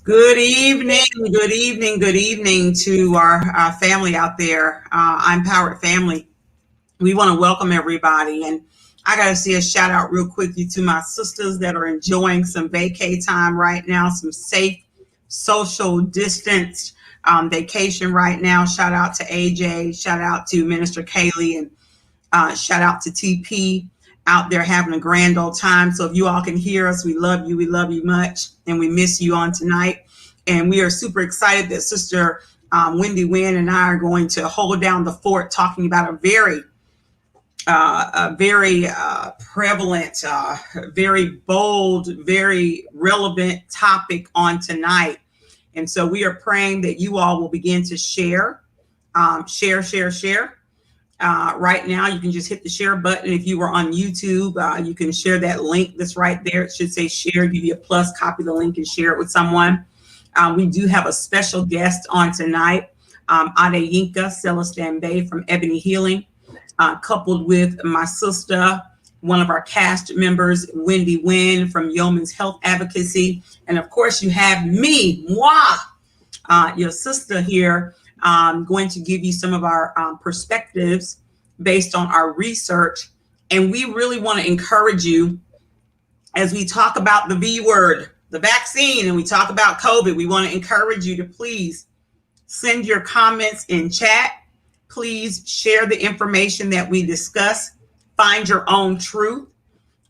Good evening, good evening to our family out there. ImPowered family. We want to welcome everybody. And I got to say a shout out real quickly to my sisters that are enjoying some vacay time right now, some safe, social distance vacation right now. Shout out to AJ, shout out to Minister Kaylee, and shout out to TP out there having a grand old time. So if you all can hear us, we love you. We love you much. And we miss you on tonight. And we are super excited that Sister Wendy Wynn and I are going to hold down the fort talking about a very prevalent, very bold, very relevant topic on tonight. And so we are praying that you all will begin to share. Right now, you can just hit the share button. If you were on YouTube, you can share that link that's right there. It should say share, give you a plus, copy the link and share it with someone. We do have a special guest on tonight, Adeyinka Celestin Bay from Ebony Healing, coupled with my sister, one of our cast members, Wendy Wynn from Yeoman's Health Advocacy. And of course, you have me, your sister here, going to give you some of our perspectives based on our research. And we really want to encourage you as we talk about the V word, the vaccine, and we talk about COVID. We want to encourage you to please send your comments in chat. Please share the information that we discuss. Find your own truth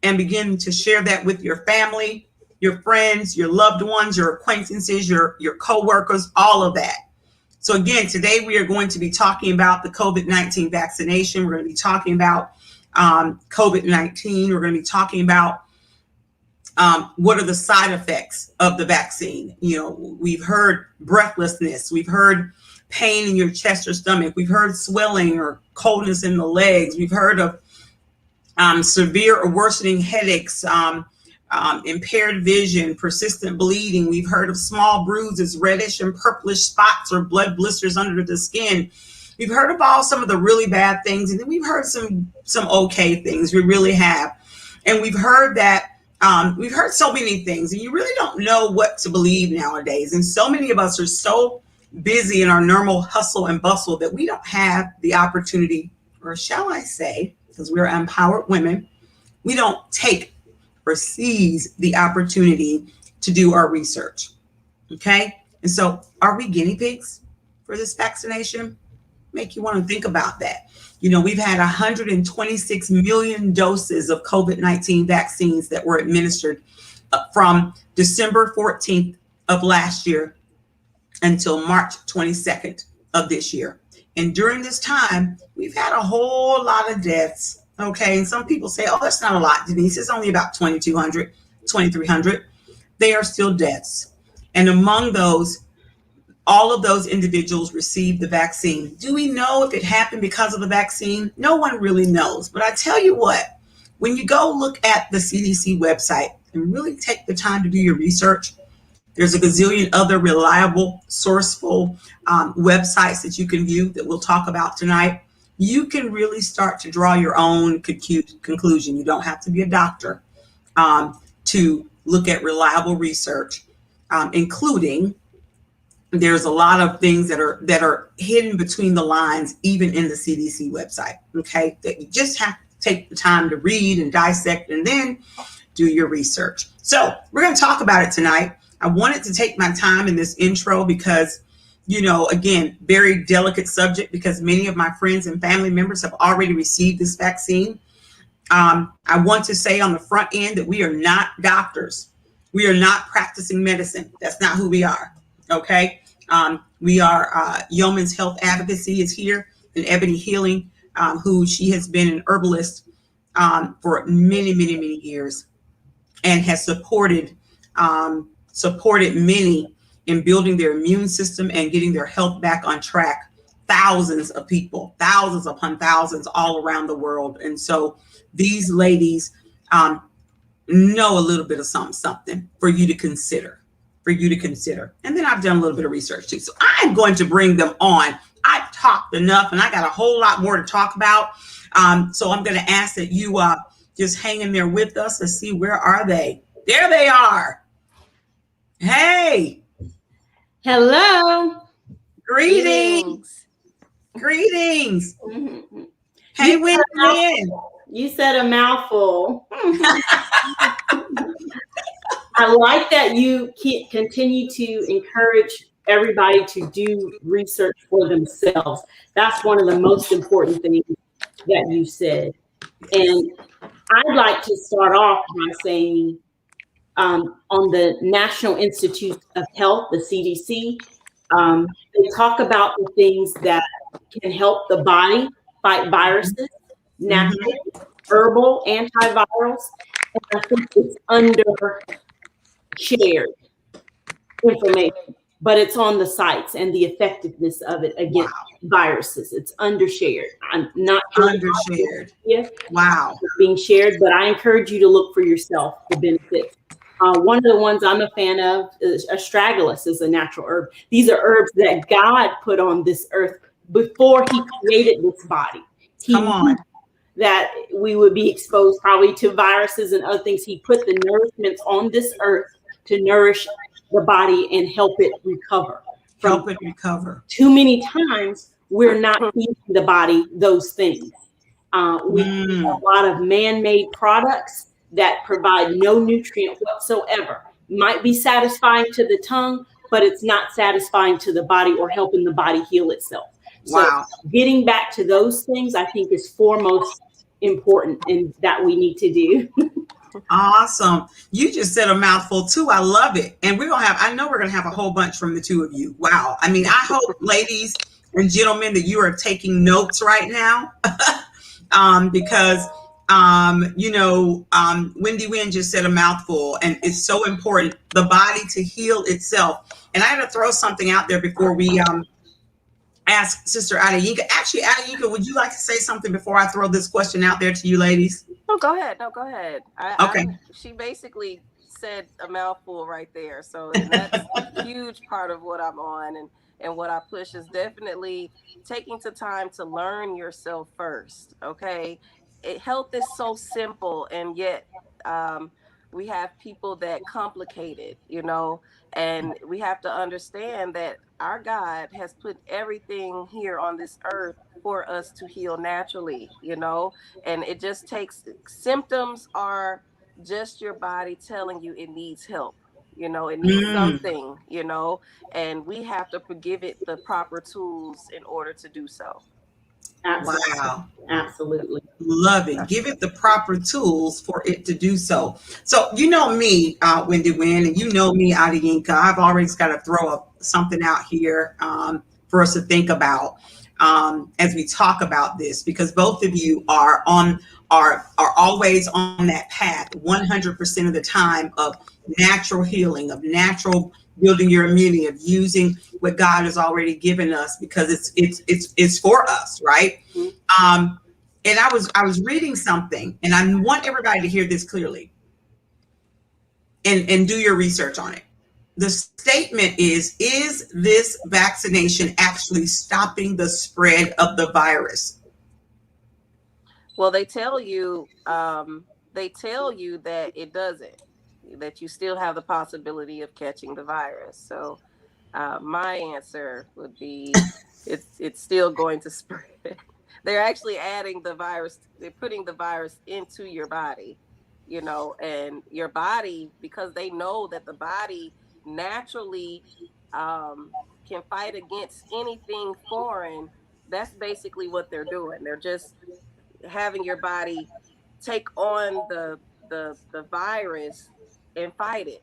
and begin to share that with your family, your friends, your loved ones, your acquaintances, your coworkers, all of that. So again, today we are going to be talking about the COVID-19 vaccination. We're going to be talking about COVID-19. We're going to be talking about what are the side effects of the vaccine. You know, we've heard breathlessness. We've heard pain in your chest or stomach. We've heard swelling or coldness in the legs. We've heard of severe or worsening headaches, impaired vision, persistent bleeding. We've heard of small bruises, reddish and purplish spots or blood blisters under the skin. We've heard about some of the really bad things, and then we've heard some okay things. We really have. And we've heard that we've heard so many things, and you really don't know what to believe nowadays. And so many of us are so busy in our normal hustle and bustle that we don't have the opportunity, or shall I say, because we're empowered women, we don't take or seize the opportunity to do our research. Okay. And so are we guinea pigs for this vaccination? Make you want to think about that. You know, we've had 126 million doses of COVID-19 vaccines that were administered from December 14th of last year until March 22nd of this year. And during this time, we've had a whole lot of deaths. Okay. And some people say, oh, that's not a lot, Denise. It's only about 2,200, 2,300. They are still deaths. And among those, all of those individuals received the vaccine. Do we know if it happened because of the vaccine? No one really knows. But I tell you what, when you go look at the CDC website and really take the time to do your research, there's a gazillion other reliable, sourceful websites that you can view that we'll talk about tonight. You can really start to draw your own conclusion. You don't have to be a doctor to look at reliable research, including there's a lot of things that are hidden between the lines, even in the CDC website. Okay, that you just have to take the time to read and dissect and then do your research. So we're going to talk about it tonight. I wanted to take my time in this intro because, you know, again, very delicate subject because many of my friends and family members have already received this vaccine. I want to say on the front end that we are not doctors. We are not practicing medicine. That's not who we are. Okay. We are Yeoman's Health Advocacy is here, and Ebony Healing, who she has been an herbalist for many, many, many years and has supported many in building their immune system and getting their health back on track. Thousands of people, thousands upon thousands all around the world. And so these ladies know a little bit of something for you to consider. And then I've done a little bit of research too. So I'm going to bring them on. I've talked enough and I got a whole lot more to talk about. So I'm going to ask that you just hang in there with us. Let's see, where are they? There they are. Hey, Hello. Greetings. Greetings. Mm-hmm. Hey, Wendy. You said a mouthful. I like that you continue to encourage everybody to do research for themselves. That's one of the most important things that you said. And I'd like to start off by saying on the National Institute of Health, the CDC, they talk about the things that can help the body fight viruses, natural, herbal antivirals, and I think it's undershared information, but it's on the sites and the effectiveness of it against viruses. It's undershared. I'm not undershared. Wow. Being shared, but I encourage you to look for yourself the benefits. One of the ones I'm a fan of is astragalus, is a natural herb. These are herbs that God put on this earth before He created this body. He knew that we would be exposed probably to viruses and other things. He put the nourishments on this earth to nourish the body and help it recover. Too many times we're not feeding the body those things. We use a lot of man-made products that provide no nutrient whatsoever. Might be satisfying to the tongue, but it's not satisfying to the body or helping the body heal itself. So getting back to those things, I think, is foremost important and that we need to do. Awesome. You just said a mouthful too. I love it. And I know we're going to have a whole bunch from the two of you. Wow. I mean, I hope, ladies and gentlemen, that you are taking notes right now. Because Wendy Wynn just said a mouthful, and it's so important, the body to heal itself. And I had to throw something out there before we ask Sister Adeyinka. Actually, Adeyinka, would you like to say something before I throw this question out there to you ladies? No, go ahead. Okay. She basically said a mouthful right there. So that's a huge part of what I'm on, and what I push is definitely taking the time to learn yourself first. Okay. Health is so simple, and yet we have people that complicate it, and we have to understand that our God has put everything here on this earth for us to heal naturally, and it just takes, symptoms are just your body telling you it needs help. It needs something, and we have to give it the proper tools in order to do so. Absolutely. Wow. Absolutely. Love it. Give it the proper tools for it to do so. So, me, Wendy Wynn, and me, Adeyinka. I've always got to throw something out here for us to think about as we talk about this, because both of you are always on that path 100% of the time of natural healing, of natural building your immunity, of using what God has already given us, because it's for us, right? And I was reading something, and I want everybody to hear this clearly and do your research on it. The statement is this vaccination actually stopping the spread of the virus? Well, they tell you that it doesn't, that you still have the possibility of catching the virus. So my answer would be it's still going to spread. They're actually adding the virus, they're putting the virus into your body, and your body, because they know that the body naturally can fight against anything foreign. That's basically what they're doing. They're just having your body take on the virus and fight it.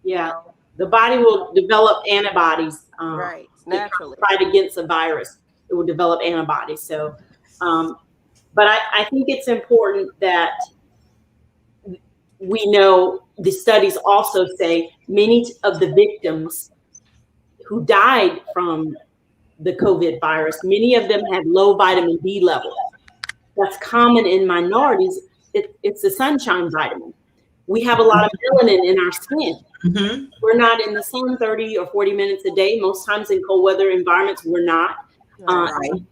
Yeah. The body will develop antibodies. Right. Naturally. Fight against a virus. It will develop antibodies. So, but I think it's important that we know the studies also say many of the victims who died from the COVID virus, many of them had low vitamin D levels. That's common in minorities. It's the sunshine vitamin. We have a lot of melanin in our skin. Mm-hmm. We're not in the sun 30 or 40 minutes a day. Most times in cold weather environments, we're not.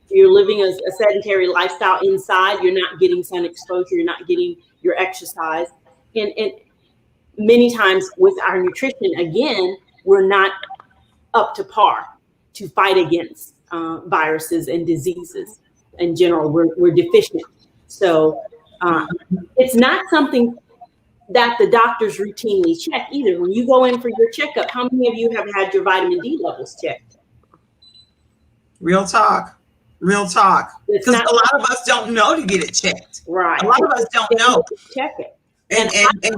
You're living a sedentary lifestyle inside. You're not getting sun exposure. You're not getting your exercise. And many times with our nutrition, again, we're not up to par to fight against viruses and diseases in general. We're deficient. So it's not something that the doctors routinely check either. When you go in for your checkup, how many of you have had your vitamin D levels checked? Real talk. Because a lot of us don't know to get it checked. Right. A lot of us don't know. Check it. And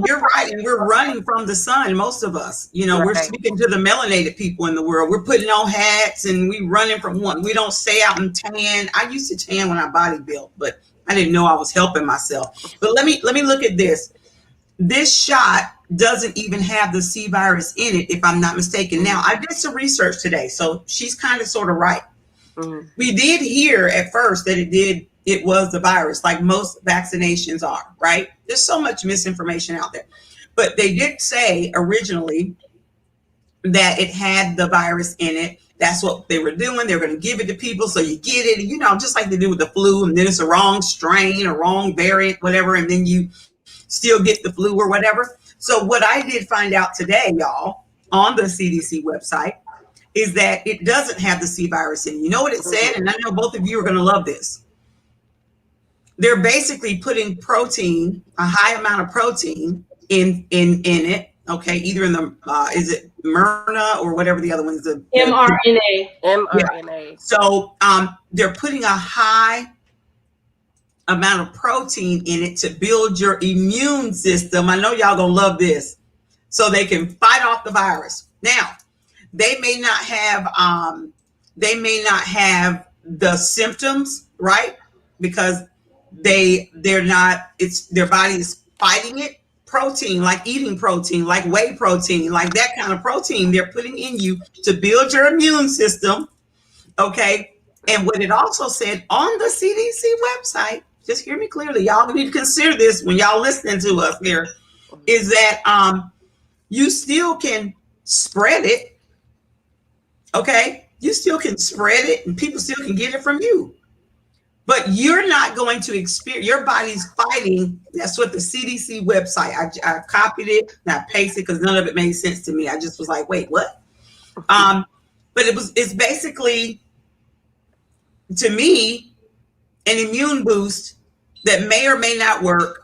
you're right. And we're running from the sun, most of us. You know, we're speaking to the melanated people in the world. We're putting on hats and we running from one. We don't stay out and tan. I used to tan when I bodybuilt, but I didn't know I was helping myself. But let me look at this. This shot doesn't even have the C virus in it, if I'm not mistaken. Now, I did some research today, so she's kind of sort of right. Mm-hmm. We did hear at first that it was the virus, like most vaccinations are, right? There's so much misinformation out there. But they did say originally that it had the virus in it. That's what they were doing. They're going to give it to people so you get it, you know, just like they do with the flu, and then it's a wrong strain, a wrong variant, whatever, and then you still get the flu or whatever. So what I did find out today, y'all, on the CDC website, is that it doesn't have the C virus in it. You know what it said? And I know both of you are going to love this. They're basically putting protein, a high amount of protein in it. Okay, either in the is it Myrna or whatever the other one is, the mRNA. mRNA. Yeah. So they're putting a high amount of protein in it to build your immune system. I know y'all gonna love this, so they can fight off the virus. Now, they may not have the symptoms, right? Because they're not. It's their body is fighting it. Protein, like eating protein, like whey protein, like that kind of protein they're putting in you to build your immune system. Okay. And what it also said on the CDC website, just hear me clearly, y'all need to consider this when y'all listening to us here, is that you still can spread it. Okay. You still can spread it and people still can get it from you. But you're not going to experience, your body's fighting. That's what the CDC website, I copied it and I pasted it because none of it made sense to me. I just was like, wait, what? But it's basically, to me, an immune boost that may or may not work.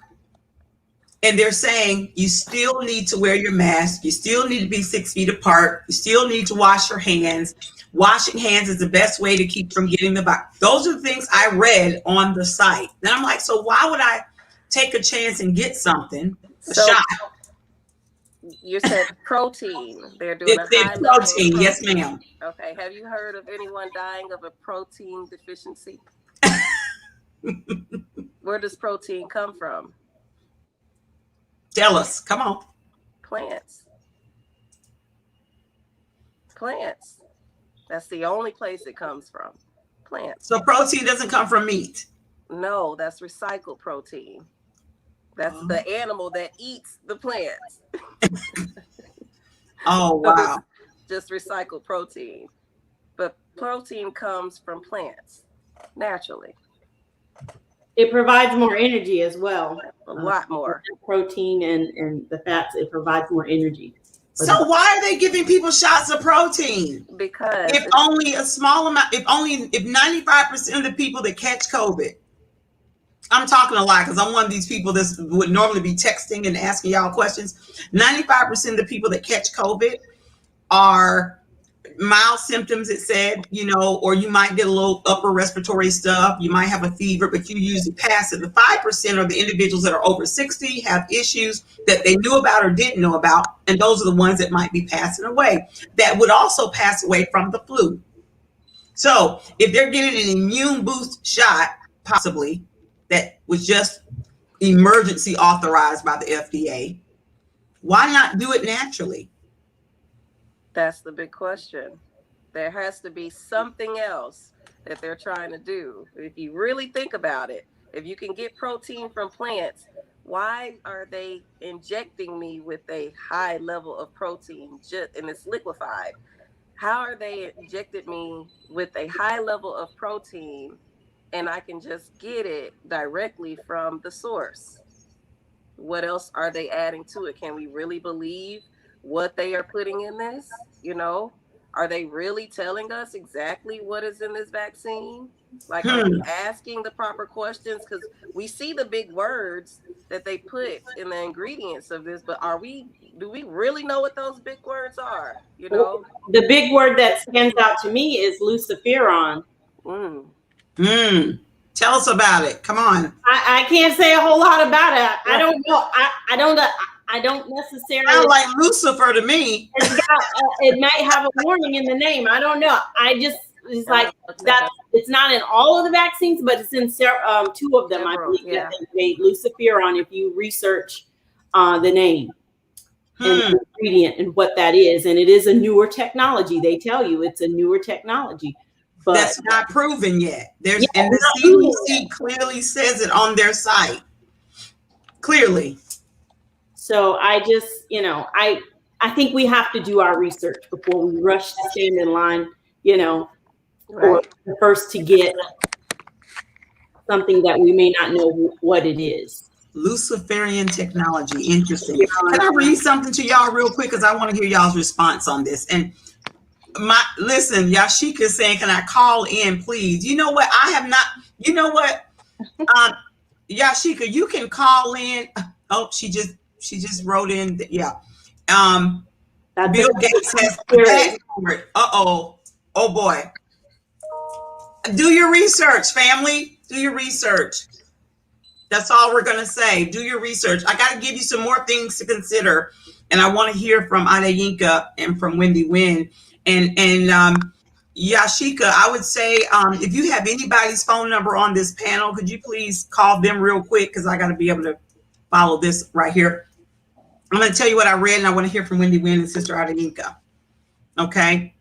And they're saying you still need to wear your mask. You still need to be 6 feet apart. You still need to wash your hands. Washing hands is the best way to keep from getting the virus. Those are the things I read on the site. And I'm like, so why would I take a chance and get something, a shot? You said protein. They're doing a high level of protein. Yes, ma'am. Okay. Have you heard of anyone dying of a protein deficiency? Where does protein come from? Tell us. Come on. Plants. That's the only place it comes from. Plants. So protein doesn't come from meat? No, that's recycled protein. That's the animal that eats the plants. Oh, wow. Just recycled protein. But protein comes from plants naturally. It provides more energy as well. A lot more. Protein and the fats, it provides more energy. So why are they giving people shots of protein? Because if only a small amount, if 95% of the people that catch COVID, I'm talking a lot because I'm one of these people that would normally be texting and asking y'all questions. 95% of the people that catch COVID are mild symptoms, it said, you know, or you might get a little upper respiratory stuff. You might have a fever, but you usually pass it. The 5% are the individuals that are over 60, have issues that they knew about or didn't know about. And those are the ones that might be passing away, that would also pass away from the flu. So if they're getting an immune boost shot, possibly, that was just emergency authorized by the FDA, why not do it naturally? That's the big question. There has to be something else that they're trying to do. If you really think about it, if you can get protein from plants, why are they injecting me with a high level of protein and it's liquefied? How are they injected me with a high level of protein and I can just get it directly from the source? What else are they adding to it? Can we really believe what they are putting in this? You know, are they really telling us exactly what is in this vaccine? Like, are we asking the proper questions? Because we see the big words that they put in the ingredients of this, but do we really know what those big words are? You know, the big word that stands out to me is luciferin. Tell us about it. Come on. I can't say a whole lot about it. I don't know. I don't necessarily. Sound like Lucifer to me. It might have a warning in the name. I don't know. It's like that. It's not in all of the vaccines, but it's in 2 of them. I believe that they made luciferin. If you research the name and the ingredient and what that is, and it is a newer technology. They tell you it's a newer technology. But that's not proven yet. And the CDC clearly says it on their site. Clearly. So I just, I think we have to do our research before we rush to stand in line, or the first to get something that we may not know what it is. Luciferian technology. Interesting. Can I read something to y'all real quick? Because I want to hear y'all's response on this. And listen, Yashika is saying, can I call in, please? You know what? I have not, you know what? Yashika, you can call in. Oh, she just wrote in. Bill Gates has password. Oh boy. Do your research, family. Do your research. That's all we're going to say. Do your research. I got to give you some more things to consider. And I want to hear from Adeyinka and from Wendy Wynn. And Yashika, I would say, if you have anybody's phone number on this panel, could you please call them real quick? Because I got to be able to follow this right here. I'm going to tell you what I read, and I want to hear from Wendy Wynn and Sister Adeyinka. Okay.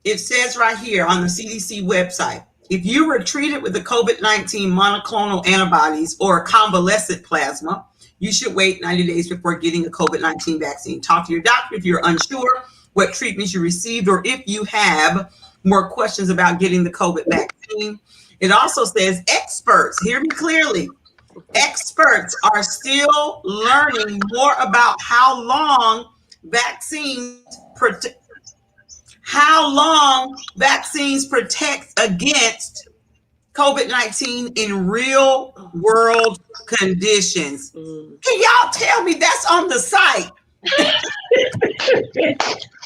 It says right here on the CDC website, if you were treated with the COVID-19 monoclonal antibodies or convalescent plasma, you should wait 90 days before getting a COVID-19 vaccine. Talk to your doctor if you're unsure what treatments you received, or if you have more questions about getting the COVID vaccine. It also says experts, hear me clearly, experts are still learning more about how long vaccines protect against COVID-19 in real world conditions. Can y'all tell me that's on the site?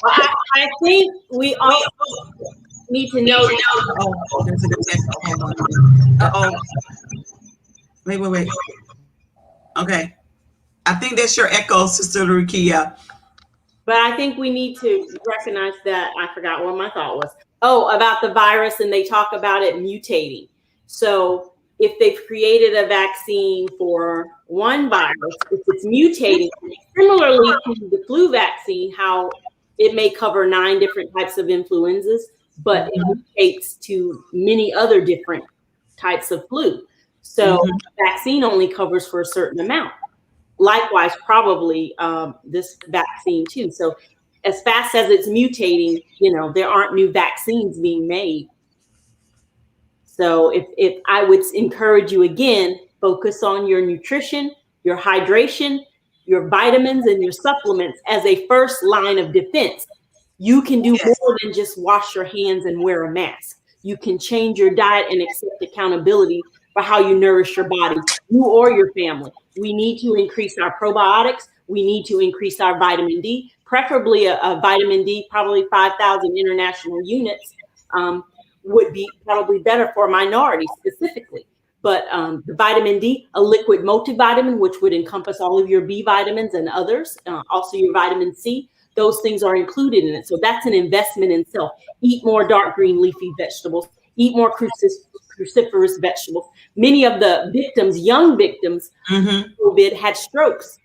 I think we all need to know. Oh, there's a good echo. Wait. Okay. I think that's your echo, Sister Rukia. But I think we need to recognize that I forgot what my thought was. Oh, about the virus, and they talk about it mutating. So if they've created a vaccine for one virus, if it's mutating, similarly to the flu vaccine, how it may cover 9 different types of influenzas, but it mutates to many other different types of flu. So the vaccine only covers for a certain amount. Likewise, probably this vaccine too. So as fast as it's mutating, there aren't new vaccines being made. So if I would encourage you again, focus on your nutrition, your hydration, your vitamins, and your supplements as a first line of defense. You can do more than just wash your hands and wear a mask. You can change your diet and accept accountability for how you nourish your body, you or your family. We need to increase our probiotics. We need to increase our vitamin D, preferably a vitamin D, probably 5,000 international units would be probably better for minorities specifically. But the vitamin D, a liquid multivitamin, which would encompass all of your B vitamins and others, also your vitamin C, those things are included in it. So that's an investment in self. Eat more dark green leafy vegetables, eat more cruciferous vegetables. Many of the victims, young victims, of COVID had strokes.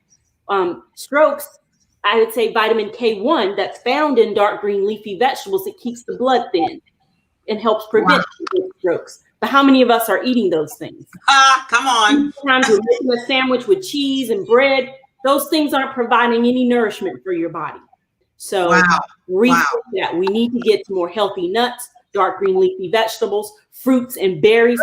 Strokes, I would say vitamin K1 that's found in dark green leafy vegetables, it keeps the blood thin and helps prevent strokes. But how many of us are eating those things? Come on. Sometimes we're making a sandwich with cheese and bread. Those things aren't providing any nourishment for your body. So research that. We need to get to more healthy nuts, dark green leafy vegetables, fruits and berries.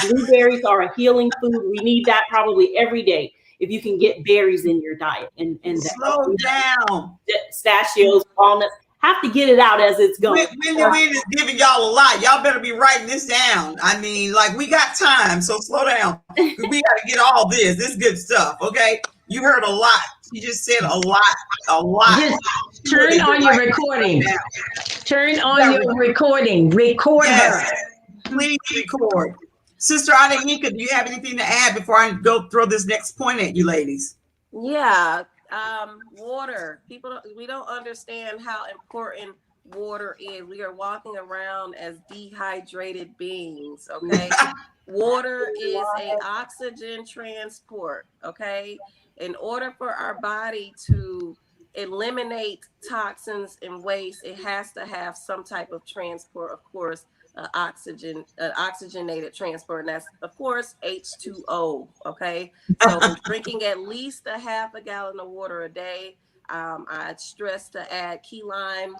Blueberries are a healing food. We need that probably every day. if you can get berries in your diet and slow down. Pistachios, walnuts, have to get it out as it's going. Wendy is giving y'all a lot. Y'all better be writing this down. I mean, like, we got time, so slow down. We got to get all this. This is good stuff, okay? You heard a lot. She just said a lot. Just turn on your recording. Turn on your recording. Record her. Please record. Sister Adeyinka, do you have anything to add before I go throw this next point at you ladies? Yeah, water. We don't understand how important water is. We are walking around as dehydrated beings, okay? Water is an oxygen transport, okay? In order for our body to eliminate toxins and waste, it has to have some type of transport, of course, oxygenated transport, and that's of course H2O. Okay, so drinking at least a half a gallon of water a day. I stress to add key lime,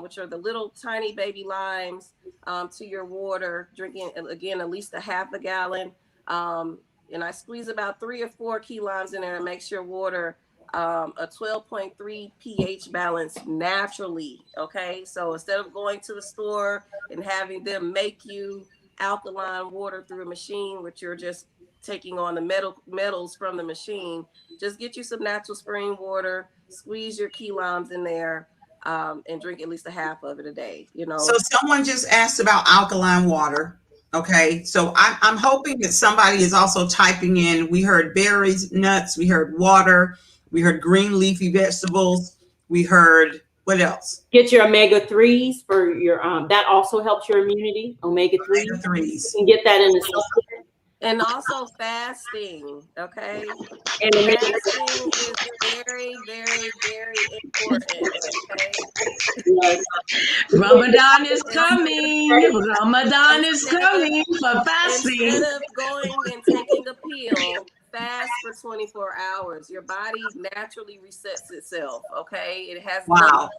which are the little tiny baby limes, to your water. Drinking again at least a half a gallon, and I squeeze about 3 or 4 key limes in there and make sure water a 12.3 pH balance naturally. Okay, so instead of going to the store and having them make you alkaline water through a machine, which you're just taking on the metals from the machine, just get you some natural spring water, squeeze your key limes in there, and drink at least a half of it a day. You know. So someone just asked about alkaline water. Okay, so I'm hoping that somebody is also typing in. We heard berries, nuts. We heard water. We heard green leafy vegetables. We heard, what else? Get your omega-3s for your, that also helps your immunity, omega-3s. You can get that in the supplement. And also fasting, okay? And fasting is very, very, very important, okay? Yes. Ramadan is coming. Ramadan is coming for fasting. Instead of going and taking a pill, fast for 24 hours. Your body naturally resets itself, okay? It has nothing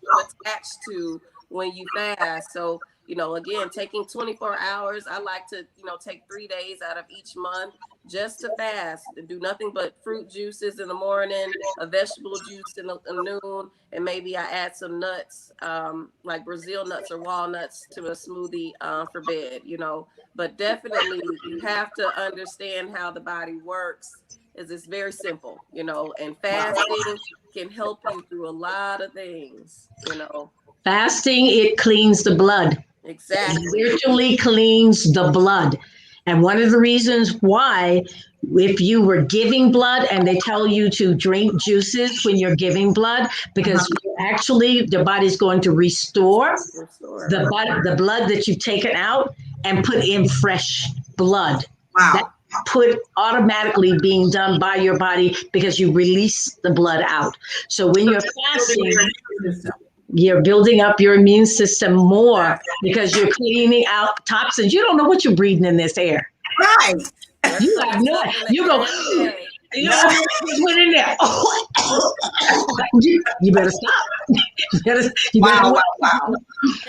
attached to when you fast. So, you know, again, taking 24 hours, I like to, you know, take 3 days out of each month just to fast and do nothing but fruit juices in the morning, a vegetable juice in the noon, and maybe I add some nuts, like Brazil nuts or walnuts to a smoothie for bed, you know. But definitely you have to understand how the body works. It's very simple, you know, and fasting can help you through a lot of things, you know. Fasting, it cleans the blood. Exactly. It literally cleans the blood. And one of the reasons why, if you were giving blood and they tell you to drink juices when you're giving blood, because actually the body's going to restore the blood that you've taken out and put in fresh blood. Wow. That put automatically being done by your body because you release the blood out. So when you're fasting, you're building up your immune system more because you're cleaning out toxins. You don't know what you're breathing in this air. Right. You have no, you go, you know, just went in there. You better stop. You better wow.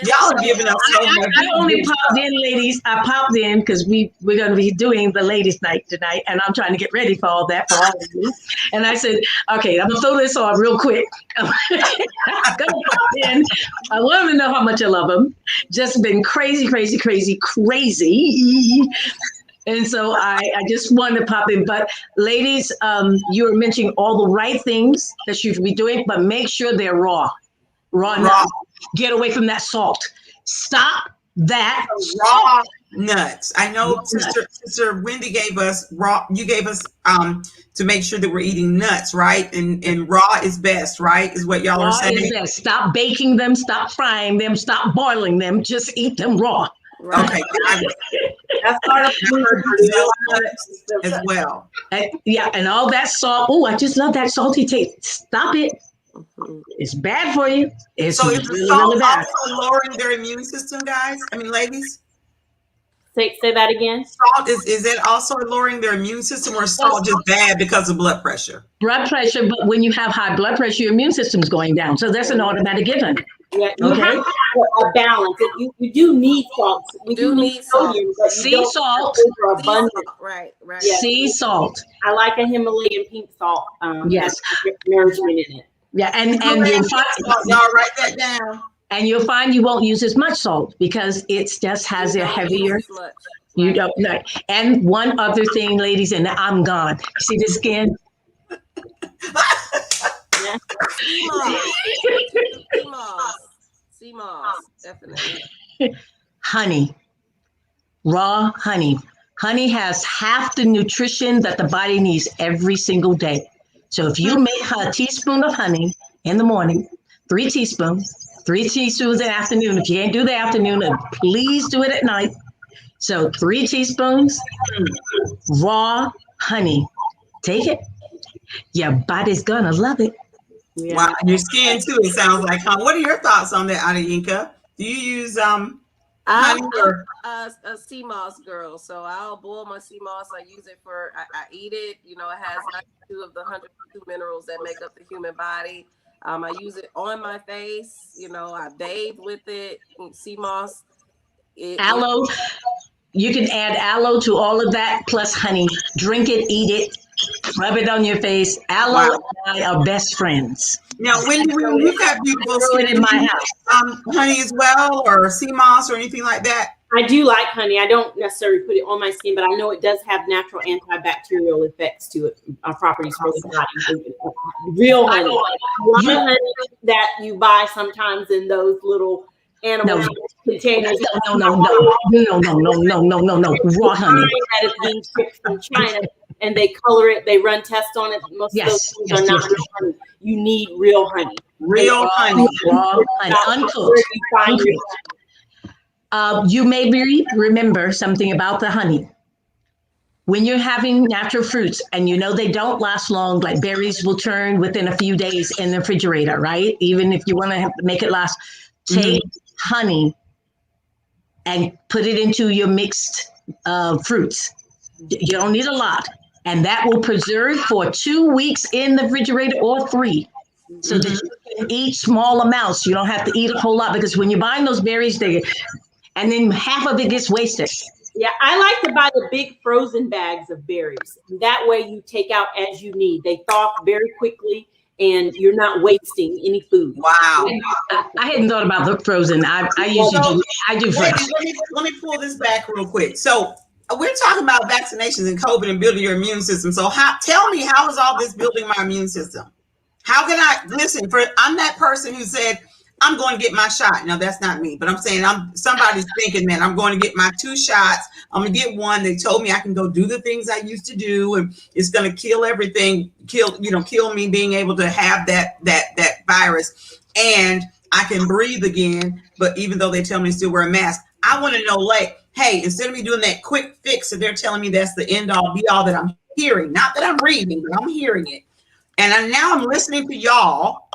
Y'all are giving us so much. I only popped in, ladies. I popped in because we're going to be doing the ladies' night tonight, and I'm trying to get ready for all that for all of you. And I said, okay, I'm going to throw this on real quick. I'm going to pop in. I want them to know how much I love them. Just been crazy. And so I just wanted to pop in. But ladies, you were mentioning all the right things that you should be doing, but make sure they're raw. Raw. Get away from that salt. Stop that raw nuts. I know Sister Wendy gave us raw. You gave us to make sure that we're eating nuts, right? And raw is best, right? Is what y'all are saying. Raw is best. Stop baking them. Stop frying them. Stop boiling them. Just eat them raw. Right. Okay. That's part of Brazil nuts as well. And all that salt. Oh, I just love that salty taste. Stop it. It's bad for you. It's so is the salt really bad. Also lowering their immune system, guys? I mean, ladies? Say that again. Salt, is it also lowering their immune system, or is salt just bad because of blood pressure? Blood pressure, but when you have high blood pressure, your immune system's going down. So that's an automatic given. Yeah, you Okay. have to have a balance. You do need salt. We do need sodium, but you Sea don't salt. overabundant. Right. Yeah. Sea salt. I like a Himalayan pink salt. Yes. Has nourishment in it. Yeah, and you'll find Y'all write that down. and you'll find you won't use as much salt because it just has a heavier. Much. You don't know. And one other thing, ladies, and I'm gone. See the skin? Yeah. Sea moss, definitely. Honey, raw honey. Honey has half the nutrition that the body needs every single day. So if you make a teaspoon of honey in the morning, 3 teaspoons in the afternoon. If you can't do the afternoon, then please do it at night. So 3 teaspoons, raw honey. Take it. Your body's gonna love it. Yeah. Wow, and your skin too, it sounds like, huh? What are your thoughts on that, Adeyinka? Do you use honey or? I'm a sea moss girl, so I'll boil my sea moss. I use it I eat it. You know, it has 92 of the 102 minerals that make up the human body. I use it on my face. You know, I bathe with it. Sea moss. Aloe. You can add aloe to all of that plus honey. Drink it, eat it, rub it on your face. Aloe and I are best friends. Now, when you've got beautiful Grow it skin, in my house. Honey as well, or sea moss or anything like that? I do like honey. I don't necessarily put it on my skin, but I know it does have natural antibacterial effects to it, properties for the body. Real honey. Honey that you buy sometimes in those little animal containers. No. Raw honey. That is being shipped from China, and they color it. They run tests on it. Most of those things are not real honey. You need real honey. Real honey. Raw honey. Uncooked. You may remember something about the honey. When you're having natural fruits and you know they don't last long, like berries will turn within a few days in the refrigerator, right? Even if you want to make it last, take honey and put it into your mixed fruits. You don't need a lot. And that will preserve for 2 weeks in the refrigerator or 3. So that you can eat small amounts. You don't have to eat a whole lot because when you're buying those berries, and then half of it gets wasted. Yeah, I like to buy the big frozen bags of berries. That way you take out as you need. They thaw very quickly and you're not wasting any food. Wow. I hadn't thought about the frozen. I usually do fresh. Let me pull this back real quick. So we're talking about vaccinations and COVID and building your immune system. So tell me, how is all this building my immune system? How can I listen? I'm that person who said, I'm going to get my shot. Now that's not me, but I'm saying somebody's thinking, man, I'm going to get my 2 shots. I'm going to get one. They told me I can go do the things I used to do, and it's going to kill everything, kill me being able to have that virus, and I can breathe again. But even though they tell me to still wear a mask, I want to know, like, hey, instead of me doing that quick fix, that they're telling me that's the end all be all that I'm hearing, not that I'm reading, but I'm hearing it. And now I'm listening to y'all.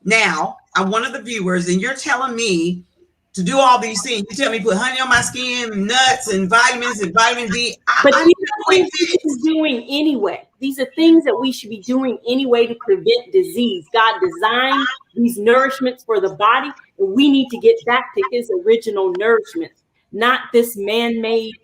Now I'm one of the viewers, and you're telling me to do all these things. You tell me put honey on my skin, nuts, and vitamins and vitamin D. But these are things we're doing anyway. These are things that we should be doing anyway to prevent disease. God designed these nourishments for the body, and we need to get back to his original nourishment, not this man-made,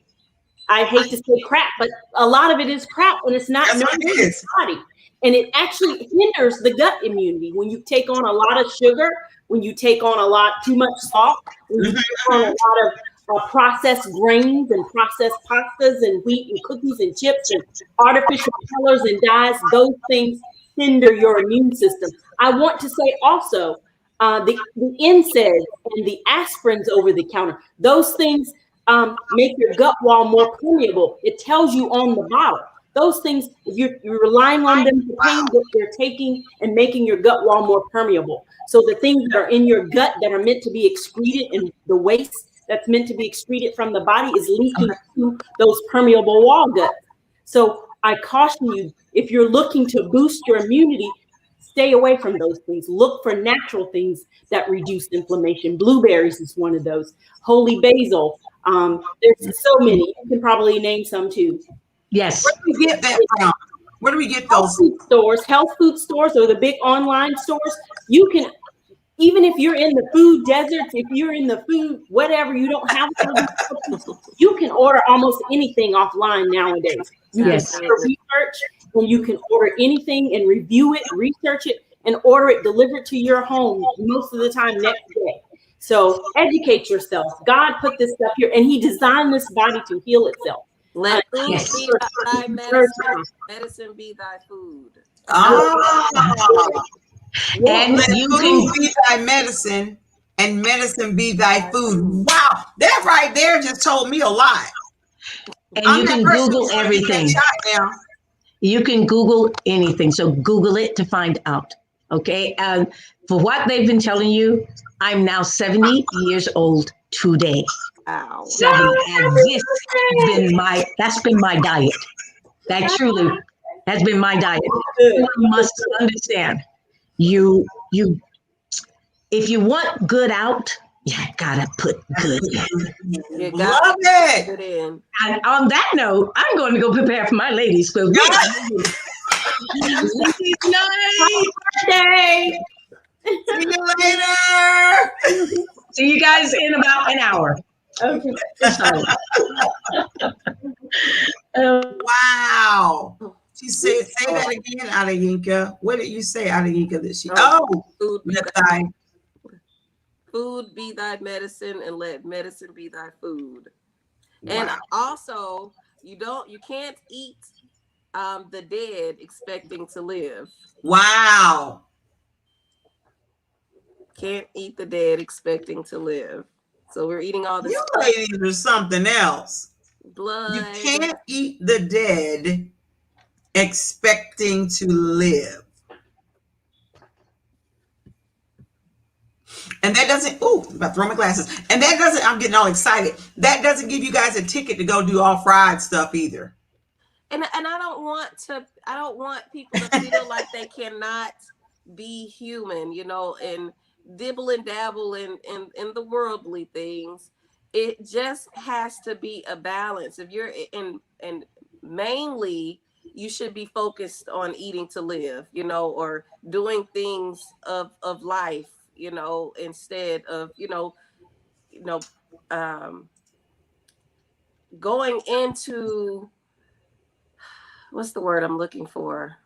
I hate to say crap, but a lot of it is crap, and it's not nourishing the body. And it actually hinders the gut immunity when you take on a lot of sugar, when you take on too much salt, when you take on a lot of processed grains and processed pastas and wheat and cookies and chips and artificial colors and dyes. Those things hinder your immune system. I want to say also the NSAIDs and the aspirins over the counter, those things make your gut wall more permeable. It tells you on the bottle. Those things, you're relying on them for pain, that they're taking and making your gut wall more permeable. So the things that are in your gut that are meant to be excreted and the waste that's meant to be excreted from the body is leaking to those permeable wall guts. So I caution you, if you're looking to boost your immunity, stay away from those things. Look for natural things that reduce inflammation. Blueberries is one of those. Holy basil. There's so many. You can probably name some too. Yes. Where do we get that from? Where do we get those? Health food stores, or the big online stores. You can even if you're in the food deserts, if you're in the food, whatever, you don't have to, you can order almost anything offline nowadays. You can research and you can order anything and review it, research it, and order it delivered to your home most of the time next day. So educate yourself. God put this stuff here and he designed this body to heal itself. Let food be thy medicine, medicine be thy food. And let food be thy medicine, and medicine be thy food. Wow, that right there just told me a lot. And you can Google everything. You can Google anything. So Google it to find out. Okay. And for what they've been telling you, I'm now 70 years old today. Wow. 70. And this has been that's been my diet. That truly has been my diet. You must understand. You if you want good out, you gotta put good in. You Love it. Put in. And on that note, I'm going to go prepare for my ladies' school. Ladies' night. Birthday. See you later. See you guys in about an hour. Okay. Wow. She said, say that again, Adeyinka. What did you say, Adeyinka? That she Food be thy medicine, and let medicine be thy food. And also, you can't eat the dead expecting to live. Wow. Can't eat the dead expecting to live. So we're eating all this. You ladies are something else. Blood. You can't eat the dead expecting to live. And that doesn't, I'm about to throw my glasses. And that doesn't, I'm getting all excited. That doesn't give you guys a ticket to go do all fried stuff either. And I don't want people to feel like they cannot be human, and dibble and dabble in the worldly things. It just has to be a balance. If you're and mainly you should be focused on eating to live, or doing things of life, instead of, going into, what's the word I'm looking for?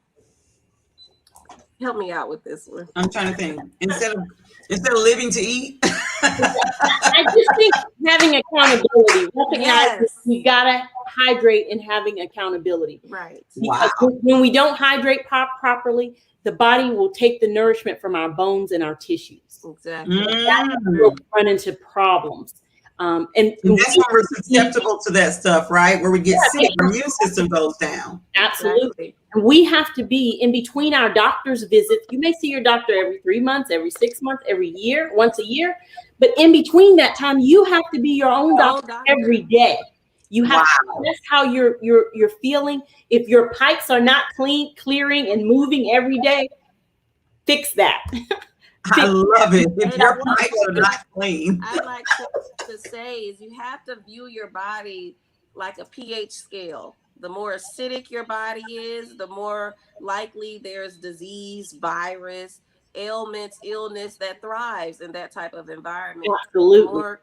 Help me out with this one. I'm trying to think. Instead of living to eat. I just think having accountability. You gotta hydrate and having accountability. Right. Because when we don't hydrate properly, the body will take the nourishment from our bones and our tissues. Exactly. We'll run into problems. And that's when we're susceptible to that stuff, right? Where we get sick, our immune system goes down. Absolutely. And we have to be in between our doctor's visits. You may see your doctor every 3 months, every 6 months, every year, once a year. But in between that time, you have to be your own doctor every day. You have to test how you're feeling. If your pipes are not clearing and moving every day, fix that. I love it. If your pipes are not clean. I like to say is you have to view your body like a pH scale. The more acidic your body is, the more likely there's disease, virus, ailments, illness that thrives in that type of environment. Absolutely. The more,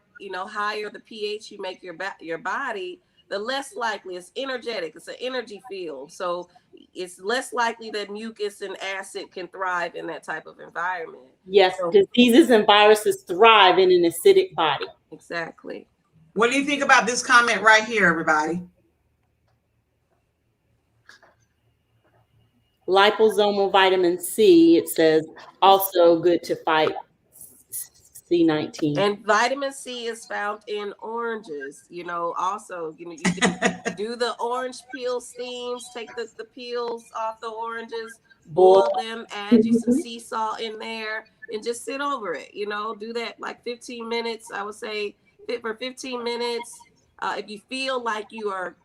higher the pH you make your body, the less likely it's energetic. It's an energy field. So it's less likely that mucus and acid can thrive in that type of environment. Yes, diseases and viruses thrive in an acidic body. Exactly. What do you think about this comment right here, everybody? Liposomal vitamin C, it says, also good to fight C19. And vitamin C is found in oranges. Also, you can do the orange peel steams, take the peels off the oranges, boil them, add you some sea salt in there, and just sit over it. Do that like 15 minutes. I would say for 15 minutes. If you feel like you are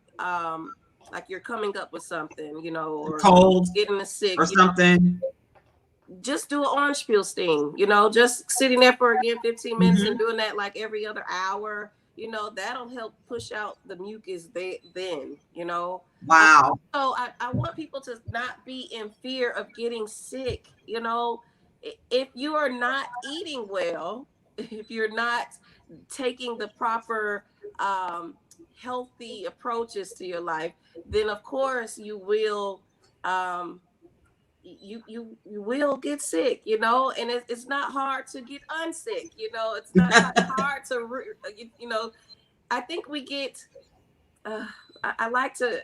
like you're coming up with something, or cold, getting sick or something, just do an orange peel steam, just sitting there for 15 minutes and doing that like every other hour, that'll help push out the mucus then. Wow. So I want people to not be in fear of getting sick. if you are not eating well, if you're not taking the proper healthy approaches to your life, then of course you will um, you will get sick, you know, and it's not hard to get unsick, you know, it's not hard to you know. I think we get uh, I like to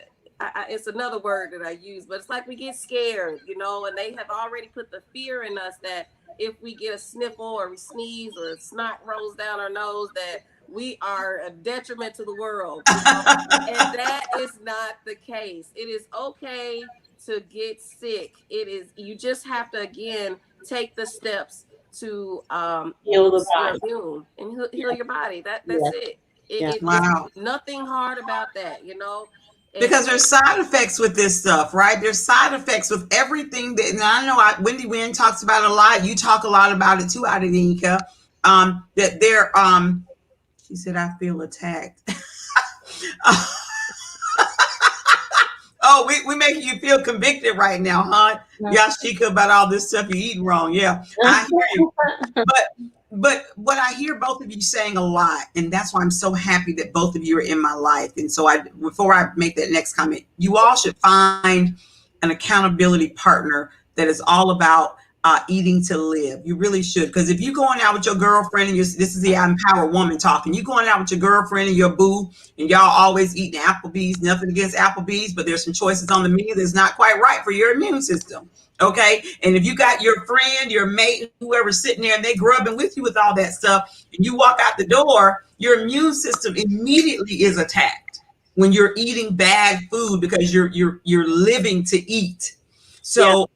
it's another word that I use, but it's like we get scared, you know, and they have already put the fear in us that if we get a sniffle or we sneeze or a snot rolls down our nose, that we are a detriment to the world, you know? And that is not the case. It is okay to get sick. It is, you just have to, again, take the steps to Heal the boost your body. immune and heal your body. That's Yes. it. Yeah. Wow. It's nothing hard about that, you know. Because there's side effects with this stuff, right? There's side effects with everything that, and I know Wendy Wynn talks about it a lot. You talk a lot about it too, Adenika. That they're, she said, I feel attacked. Oh, we making you feel convicted right now, huh? Yashika, about all this stuff you eating wrong. Yeah, I hear you. But what I hear both of you saying a lot, and that's why I'm so happy that both of you are in my life. And so before I make that next comment, you all should find an accountability partner that is all about eating to live. You really should. Because if you're going out with your girlfriend, and this is the ImPowered woman talking, you going out with your girlfriend and your boo, and y'all always eating Applebee's, nothing against Applebee's, but there's some choices on the menu that's not quite right for your immune system. Okay. And if you got your friend, your mate, whoever's sitting there and they grubbing with you with all that stuff, and you walk out the door, your immune system immediately is attacked when you're eating bad food because you're living to eat. So,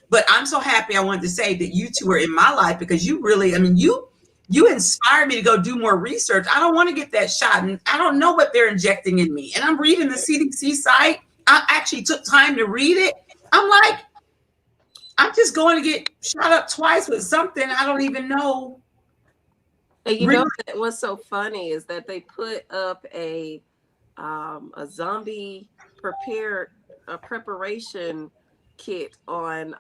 but I'm so happy. I wanted to say that you two are in my life because you really, I mean, you inspired me to go do more research. I don't want to get that shot, and I don't know what they're injecting in me. And I'm reading the CDC site. I actually took time to read it. I'm like, I'm just going to get shot up twice with something I don't even know. And you know what's so funny is that they put up a zombie preparation kit on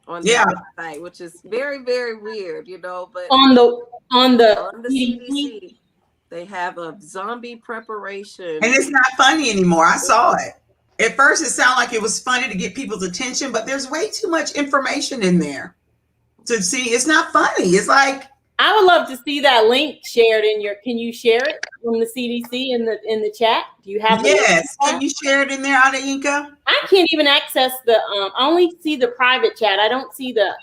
the website, which is very, very weird, you know. But on the CDC, they have a zombie preparation, and it's not funny anymore. I saw it. At first, it sounded like it was funny to get people's attention, but there's way too much information in there to see. It's not funny. It's like, I would love to see that link shared in your. Can you share it from the CDC in the chat? Do you have? Yes. Can you share it in there, Adenika? I can't even access the. I only see the private chat. I don't see the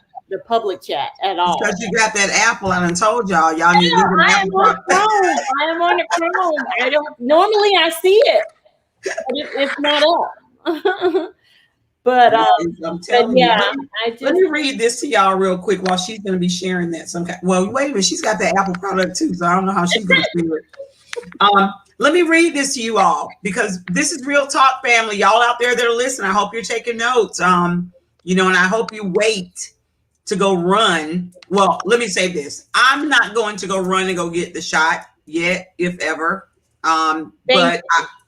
public chat at all. Because you got that Apple. I done told y'all need to get an Apple. I am on the Chrome. I don't normally. I see it, but it's not up. But I'm telling you. Let me read this to y'all real quick while she's going to be sharing that. Well, wait a minute. She's got the Apple product too, so I don't know how she's going to do it. Let me read this to you all because this is real talk, family. Y'all out there that are listening, I hope you're taking notes. You know, and I hope you wait to go run. Well, let me say this. I'm not going to go run and go get the shot yet, if ever. But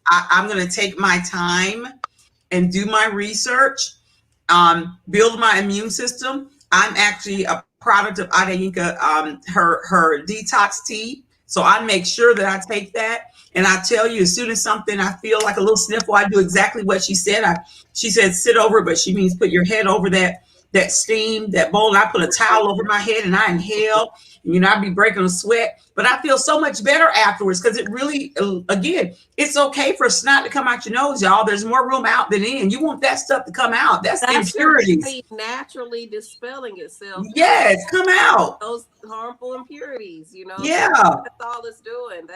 I'm going to take my time and do my research, build my immune system. I'm actually a product of Adenika, her detox tea. So I make sure that I take that. And I tell you, as soon as something, I feel like a little sniffle, I do exactly what she said. She said, sit over, but she means put your head over that steam, that bowl. And I put a towel over my head and I inhale. You know, I'd be breaking a sweat, but I feel so much better afterwards because it really, again, it's okay for snot to come out your nose, y'all. There's more room out than in. You want that stuff to come out. That's impurities. Naturally dispelling itself. Yes, come out. Those harmful impurities, you know. Yeah. That's all it's doing.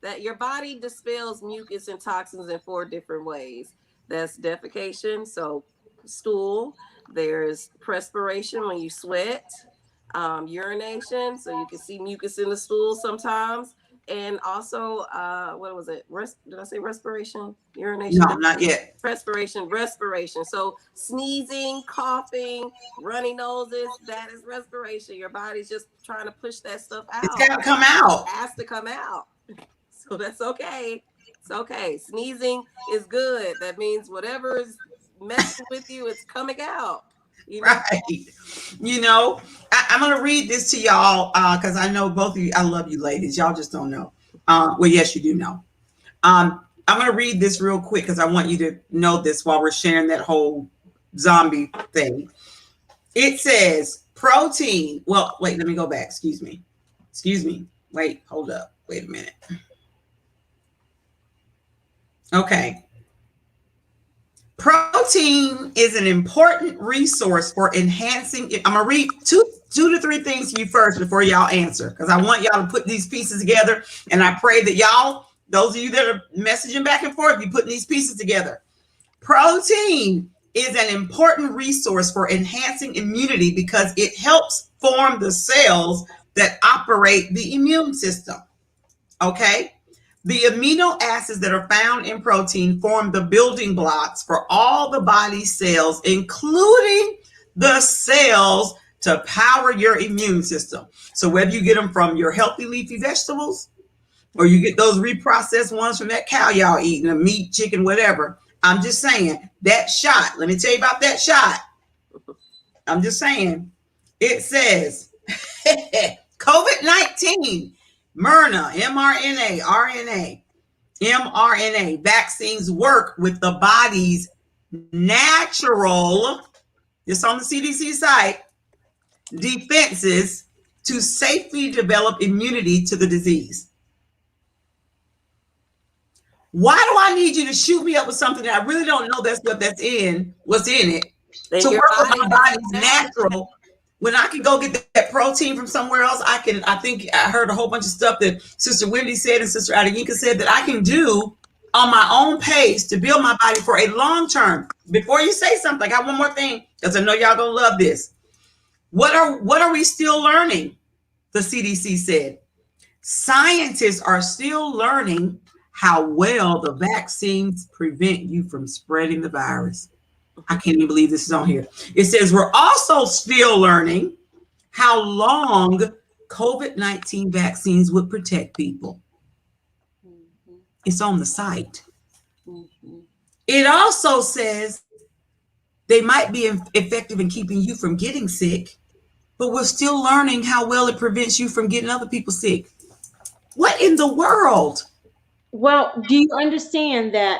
That your body dispels mucus and toxins in 4 different ways. That's defecation, so stool. There's perspiration when you sweat. Urination, so you can see mucus in the stool sometimes, and also what was it? Did I say respiration? Urination? No, not yet. Respiration. So sneezing, coughing, runny noses, that is respiration. Your body's just trying to push that stuff out. It's got to come out. It has to come out. So that's okay. It's okay. Sneezing is good. That means whatever is messing with you, it's coming out. You know? Right. You know, I'm going to read this to y'all because I know both of you, I love you ladies. Y'all just don't know. Well, yes, you do know. I'm going to read this real quick because I want you to know this while we're sharing that whole zombie thing. It says protein. Well, wait, let me go back. Excuse me. Wait, hold up. Wait a minute. Okay. Protein is an important resource for enhancing. I'm going to read two to three things to you first before y'all answer, because I want y'all to put these pieces together. And I pray that y'all, those of you that are messaging back and forth, you putting these pieces together. Protein is an important resource for enhancing immunity because it helps form the cells that operate the immune system. Okay? The amino acids that are found in protein form the building blocks for all the body's cells, including the cells to power your immune system. So whether you get them from your healthy leafy vegetables or you get those reprocessed ones from that cow y'all eating, the meat, chicken, whatever, I'm just saying that shot. Let me tell you about that shot. I'm just saying. It says COVID-19, mRNA, mRNA, RNA, mRNA vaccines work with the body's natural, this on the CDC site, defenses to safely develop immunity to the disease. Why do I need you to shoot me up with something that I really don't know that's what's in it, to work with my body's natural, when I can go get that protein from somewhere else? I think I heard a whole bunch of stuff that Sister Wendy said and Sister Adeyinka said that I can do on my own pace to build my body for a long term. Before you say something, I got one more thing, because I know y'all gonna love this. What are we still learning? The CDC said scientists are still learning how well the vaccines prevent you from spreading the virus. I can't even believe this is on here. It says we're also still learning how long COVID-19 vaccines would protect people. It's on the site. It also says they might be effective in keeping you from getting sick, but we're still learning how well it prevents you from getting other people sick. What in the world? Well, do you understand that?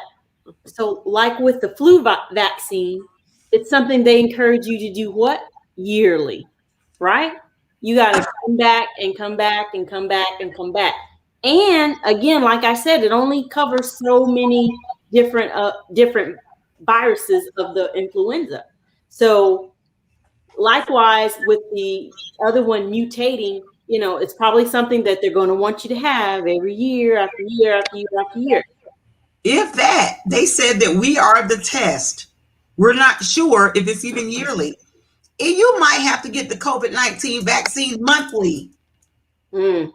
So like with the flu vaccine, it's something they encourage you to do what? Yearly, right? You got to come back and come back and come back and come back. And again, like I said, it only covers so many different viruses of the influenza. So likewise with the other one mutating, you know, it's probably something that they're going to want you to have every year after year after year after year. If that, they said that we are the test. We're not sure if it's even yearly. And you might have to get the COVID-19 vaccine monthly. We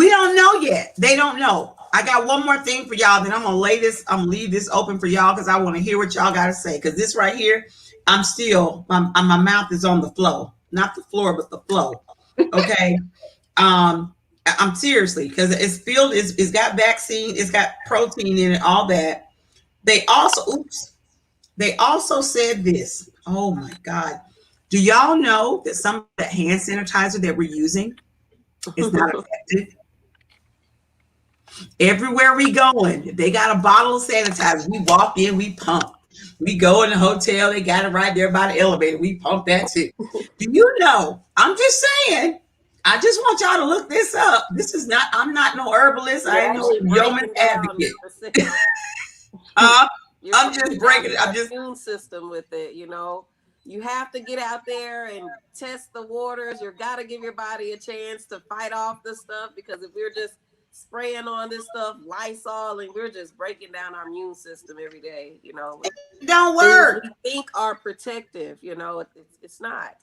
don't know yet. They don't know. I got one more thing for y'all. Then I'm gonna leave this open for y'all because I want to hear what y'all got to say. Because this right here, I'm still, my mouth is on the flow, not the floor, but the flow. Okay. I'm seriously, because it's got vaccine, it's got protein in it, all that. They also said this. Oh my God. Do y'all know that some of the hand sanitizer that we're using is not effective? Everywhere we going, they got a bottle of sanitizer. We walk in, we pump. We go in the hotel, they got it right there by the elevator. We pump that too. Do you know? I'm just saying. I just want y'all to look this up. I'm not no herbalist. I ain't no yeoman advocate. I'm just breaking it. I'm just immune system with it, you know. You have to get out there and test the waters. You've got to give your body a chance to fight off this stuff, because if we're just spraying on this stuff, Lysol, and we're just breaking down our immune system every day, you know. It don't work. We think are protective, you know, it's not.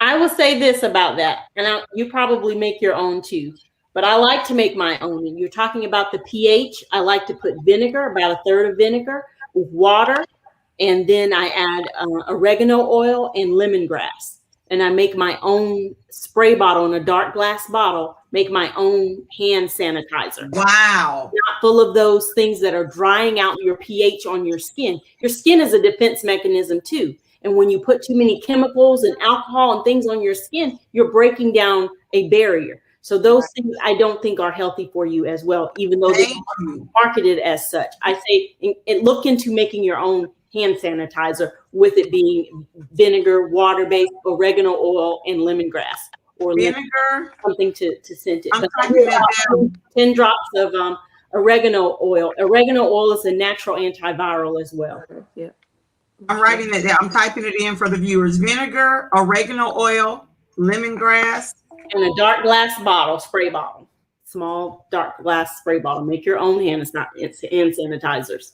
I will say this about that, and you probably make your own too, but I like to make my own. And you're talking about the pH. I like to put vinegar, about a third of vinegar, with water, and then I add oregano oil and lemongrass. And I make my own spray bottle in a dark glass bottle, make my own hand sanitizer. Wow. Not full of those things that are drying out your pH on your skin. Your skin is a defense mechanism too. And when you put too many chemicals and alcohol and things on your skin, you're breaking down a barrier. So those things I don't think are healthy for you as well, even though they're marketed as such. I say and look into making your own hand sanitizer with it being vinegar, water-based, oregano oil, and lemongrass. Or vinegar, something to scent it. I'm typing that down. 10 drops of oregano oil. Oregano oil is a natural antiviral as well. Yeah. I'm writing that down. I'm typing it in for the viewers. Vinegar, oregano oil, lemongrass. And a dark glass bottle, spray bottle. Small dark glass spray bottle. Make your own hand sanitizers. It's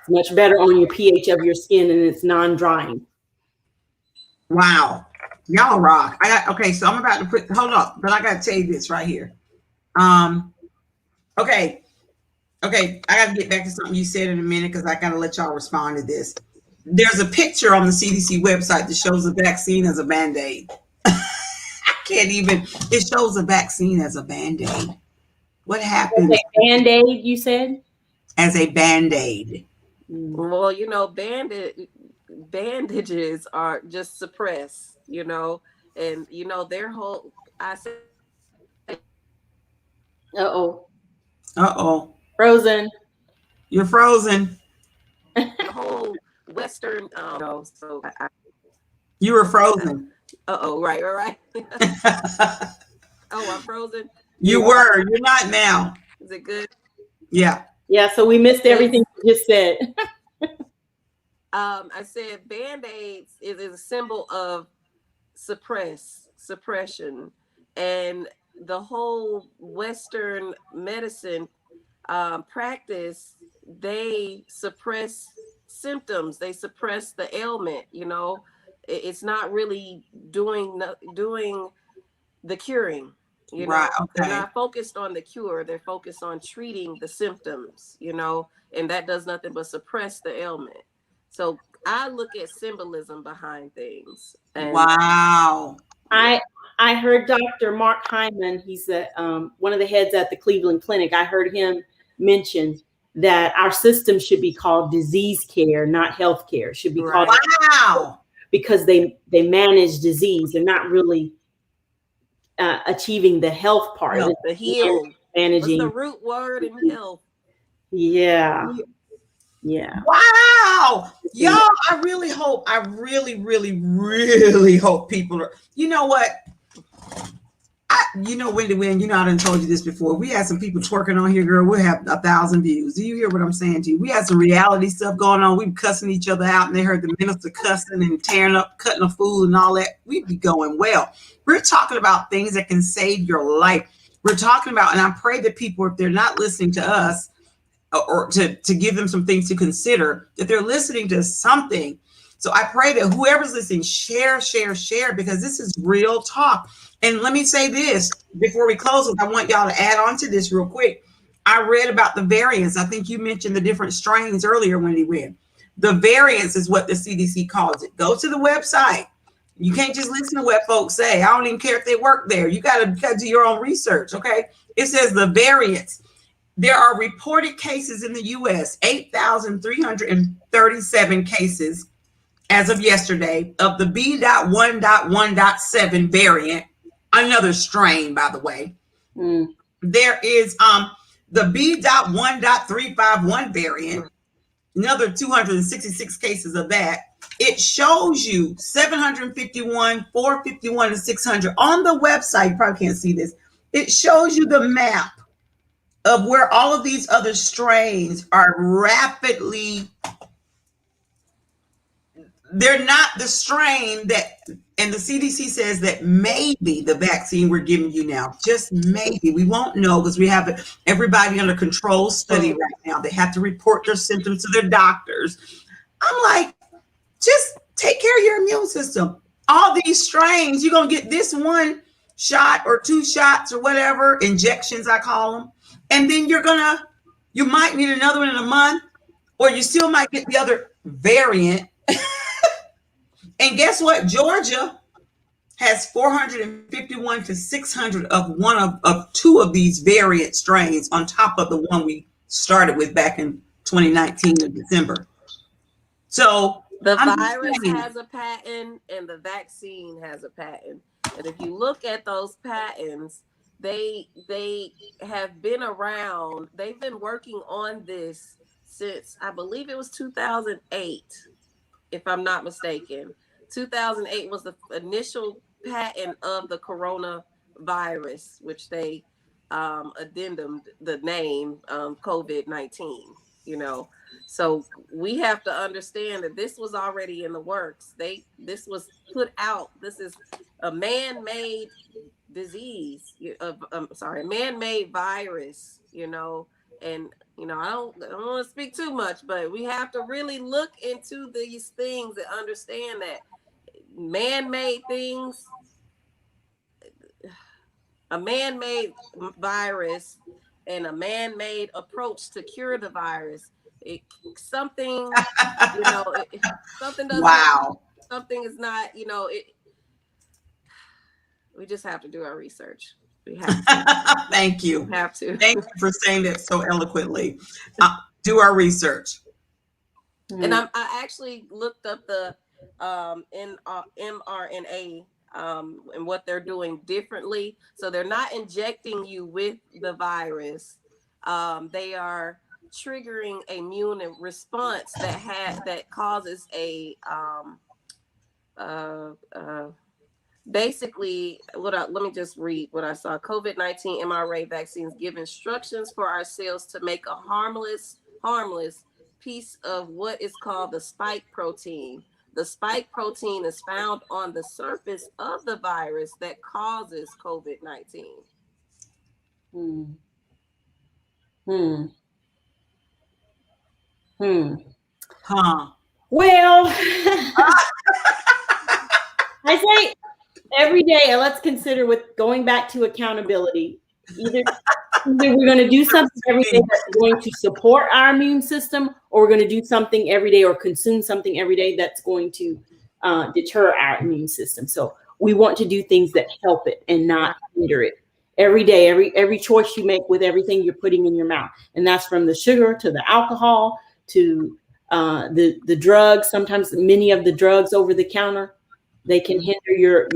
much better on your pH of your skin, and it's non-drying. Wow. Y'all rock. Okay, so I'm about to hold up, but I got to tell you this right here. Okay, I got to get back to something you said in a minute because I got to let y'all respond to this. There's a picture on the CDC website that shows the vaccine as a Band-Aid. It shows the vaccine as a Band-Aid. What happened? As a Band-Aid, you said? As a Band-Aid. Well, you know, bandages are just suppressed, you know, and, you know, their whole, I said. Uh-oh. Frozen. You're frozen. The whole Western, so you were frozen. Right. I'm frozen. You were. You're not now. Is it good? Yeah. Yeah, so we missed everything you just said. I said Band-Aids is a symbol of suppression, and the whole Western medicine practice, they suppress symptoms, they suppress the ailment, you know. It's not really doing the curing, you know. Right, okay. They're not focused on the cure, they're focused on treating the symptoms, you know, and that does nothing but suppress the ailment. So I look at symbolism behind things. And wow. I heard Dr. Mark Hyman, he's one of the heads at the Cleveland Clinic. I heard him mention that our system should be called disease care, not health care. It should be called because they manage disease. They're not really achieving the health part. The heal. Managing. What's the root word in health? Yeah. Wow. Y'all, I really hope people are, you know what? Wendy Wynn, you know, I done told you this before. We had some people twerking on here, girl. We'll have 1,000 views. Do you hear what I'm saying to you? We had some reality stuff going on. We were cussing each other out, and they heard the minister cussing and tearing up, cutting a fool and all that. We'd be going well. We're talking about things that can save your life. We're talking about, and I pray that people, if they're not listening to us, or to give them some things to consider, that they're listening to something. So I pray that whoever's listening, share, because this is real talk. And let me say this before we close, I want y'all to add on to this real quick. I read about the variants. I think you mentioned the different strains earlier, Wendy Wynn. The variants is what the CDC calls it. Go to the website. You can't just listen to what folks say. I don't even care if they work there. You got to do your own research, okay? It says the variants. There are reported cases in the U.S., 8,337 cases as of yesterday of the B.1.1.7 variant, another strain, by the way. There is the B.1.351 variant, another 266 cases of that. It shows you 751, 451, and 600 on the website. You probably can't see this. It shows you the map of where all of these other strains are rapidly. They're not the strain that, and the CDC says that maybe the vaccine we're giving you now, just maybe, we won't know because we have everybody under control study right now. They have to report their symptoms to their doctors. I'm like, just take care of your immune system. All these strains, you're going to get this one shot or 2 shots or whatever, injections, I call them. And then you might need another one in a month, or you still might get the other variant. And guess what? Georgia has 451 to 600 of one of 2 of these variant strains on top of the one we started with back in 2019 in December. So The I'm virus saying. has a patent and the vaccine has a patent. And if you look at those patents, they have been around. They've been working on this since I believe it was 2008, if I'm not mistaken. 2008 was the initial patent of the coronavirus, which they addendumed the name COVID-19, you know. So we have to understand that this was already in the works. This was put out. This is a man-made disease, a man-made virus, you know. And you know, I don't want to speak too much, but we have to really look into these things and understand that man-made things, a man-made virus and a man-made approach to cure the virus, something, you know, something doesn't, Wow. something is not, you know, we just have to do our research. We have to. Thank you. We have to. Thank you for saying that so eloquently. Do our research. And I actually looked up the mRNA and what they're doing differently. So they're not injecting you with the virus. They are triggering a immune response that causes a basically let me just read what I saw. COVID-19 mRNA vaccines give instructions for our cells to make a harmless piece of what is called the spike protein. The spike protein is found on the surface of the virus that causes COVID-19. Huh. Well, I say every day, and let's consider with going back to accountability. Either we're going to do something every day that's going to support our immune system, or we're going to do something every day or consume something every day that's going to deter our immune system. So we want to do things that help it and not hinder it. Every day, every choice you make with everything you're putting in your mouth, and that's from the sugar to the alcohol to the drugs. Sometimes many of the drugs over the counter, they can hinder your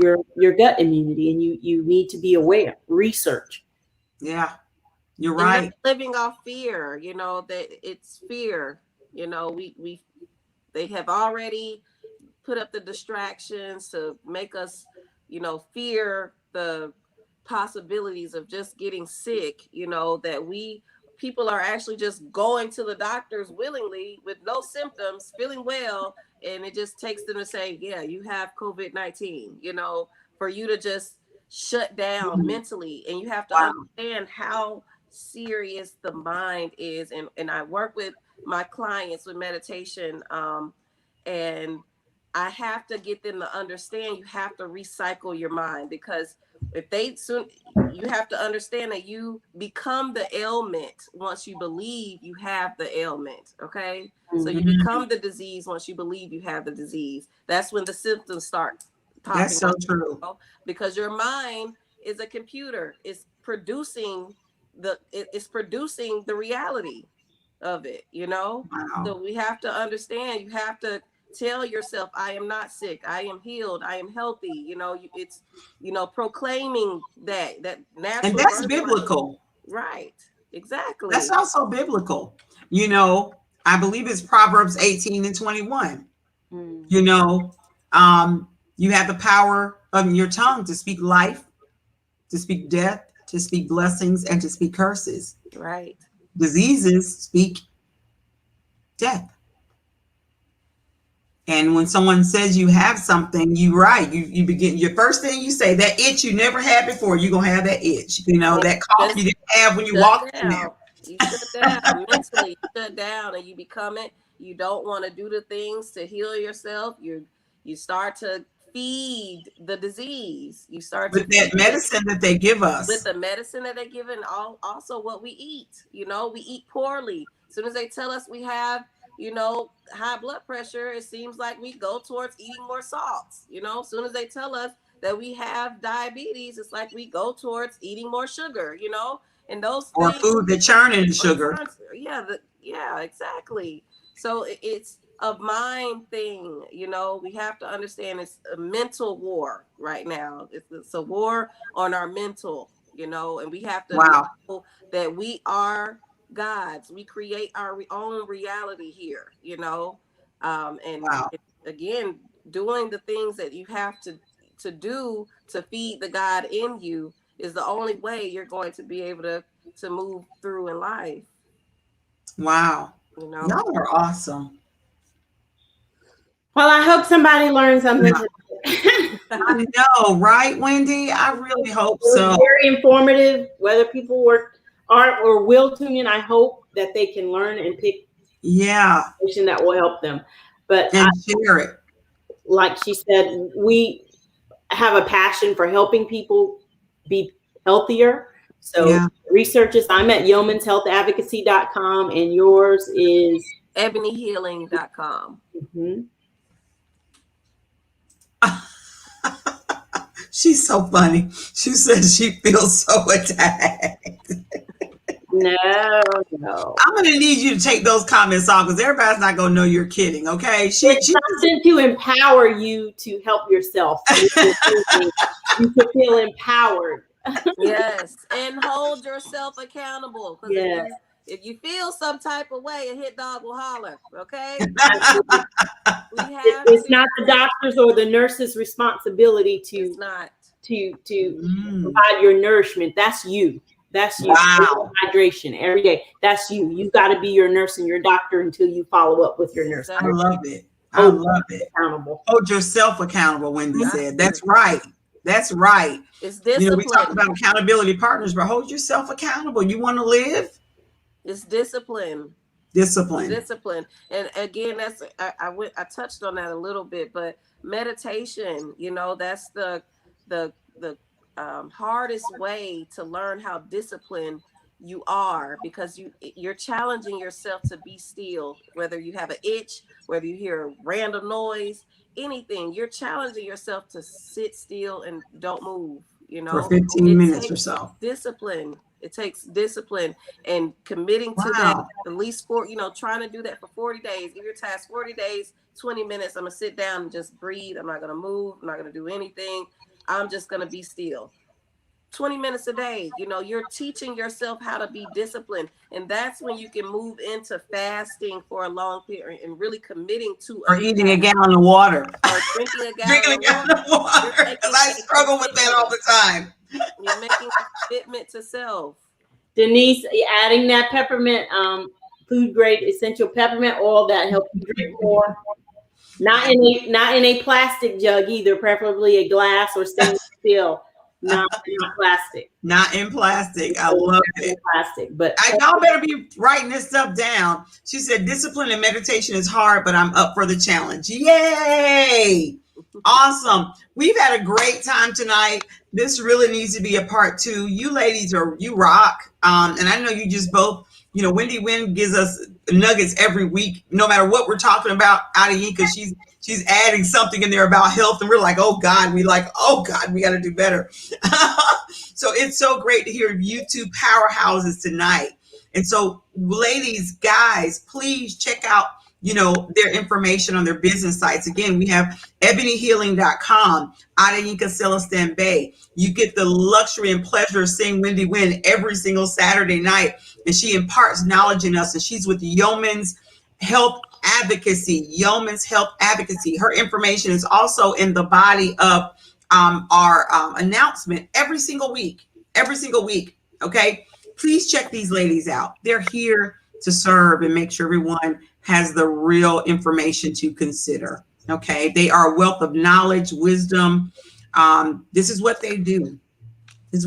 gut immunity, and you need to be aware. Research. Yeah, you're right. Living off fear, you know, that it's fear. You know, they have already put up the distractions to make us, you know, fear the possibilities of just getting sick, you know, that people are actually just going to the doctors willingly with no symptoms, feeling well, and it just takes them to say, yeah, you have COVID-19, you know, for you to just shut down mentally. And you have to understand how serious the mind is. And I work with my clients with meditation, and I have to get them to understand you have to recycle your mind, because you have to understand that you become the ailment once you believe you have the ailment. Okay. So you become the disease once you believe you have the disease. That's when the symptoms start popping. That's so true. Because your mind is a computer. It's producing the reality of it, you know? Wow. So we have to understand, you have to tell yourself, I am not sick. I am healed. I am healthy. You know, it's, you know, proclaiming that natural. And that's biblical. Right. Exactly. That's also biblical. You know, I believe it's Proverbs 18:21. You know, you have the power of your tongue to speak life, to speak death, to speak blessings, and to speak curses. Right. Diseases speak death. And when someone says you have something, you begin, your first thing you say, that itch you never had before, you're going to have that itch. You know, that cough you didn't have when you walked in there. You shut down mentally, you shut down, and you become it. You don't want to do the things to heal yourself. You start to feed the disease. You start with that medicine that they give us. With the medicine that they give, and also what we eat. You know, we eat poorly. As soon as they tell us we have, you know, high blood pressure, it seems like we go towards eating more salts. You know, as soon as they tell us that we have diabetes, it's like we go towards eating more sugar, you know, and those or things, food that churn in sugar. Yeah, exactly. So it's a mind thing. You know, we have to understand it's a mental war right now. It's a war on our mental, you know, and we have to Wow. know that we are gods. We create our own reality here, you know. And Wow. again, doing the things that you have to do to feed the God in you is the only way you're going to be able to move through in life, Wow. you know. Y'all are awesome. Well, I hope somebody learned something Yeah. today. I know, right, Wendy? I really hope It was so. very informative. Whether people aren't or will tune in, I hope that they can learn and pick Yeah. information that will help them. But And share it. like she said, we have a passion for helping people be healthier. So Yeah. research us. I'm at yeomanshealthadvocacy.com, and yours is ebonyhealing.com. She's so funny. She says she feels so attacked. No. I'm going to need you to take those comments off because everybody's not going to know you're kidding, okay? It's something to empower you to help yourself. You to feel empowered. Yes, and hold yourself accountable. Because Yes. if you feel some type of way, a hit dog will holler. Okay, It's not the doctor's or the nurse's responsibility It's not. to provide your nourishment. That's you. That's you. Wow. Hydration every day. That's you. You've got to be your nurse and your doctor until you follow up with your nurse. I love it. I love it. Accountable. Hold yourself accountable, Wendy said. That's right. That's right. It's discipline. You know, we talk about accountability partners, but hold yourself accountable. You want to live? It's discipline. Discipline. Discipline. And again, that's I touched on that a little bit, but meditation, you know, that's the hardest way to learn how disciplined you are, because you're challenging yourself to be still, whether you have an itch, whether you hear a random noise, anything. You're challenging yourself to sit still and don't move, you know, for 15 minutes or so. Discipline. It takes discipline and committing to that at least trying to do that for 40 days. Give your task 40 days, 20 minutes. I'm going to sit down and just breathe. I'm not going to move. I'm not going to do anything. I'm just going to be still. 20 minutes a day. You know, you're teaching yourself how to be disciplined. And that's when you can move into fasting for a long period and really committing to eating a gallon of water. Or drinking a gallon of water. Because I struggle with that all the time. You're making a commitment to self. Denise, adding that peppermint, food grade essential peppermint oil that helps you drink more. Not in a plastic jug either, preferably a glass or stainless steel. Not plastic. Not in plastic. I love it. Plastic, but y'all better be writing this stuff down. She said, discipline and meditation is hard, but I'm up for the challenge. Yay! Awesome. We've had a great time tonight. This really needs to be a part 2. You ladies you rock. And I know you just both, Wendy Wynn gives us nuggets every week, no matter what we're talking about out of Yinka. She's adding something in there about health, and we're like, oh God, we got to do better. So it's so great to hear you two powerhouses tonight. And so ladies, guys, please check out, their information on their business sites. Again, we have ebonyhealing.com out of Yinka Celestin Bay. You get the luxury and pleasure of seeing Wendy Wynn every single Saturday night, and she imparts knowledge in us, and she's with Yeoman's Health Advocacy. Yeoman's Health Advocacy. Her information is also in the body of our announcement every single week. Okay, please check these ladies out. They're here to serve and make sure everyone has the real information to consider. Okay, they are a wealth of knowledge, wisdom. This is what they do. You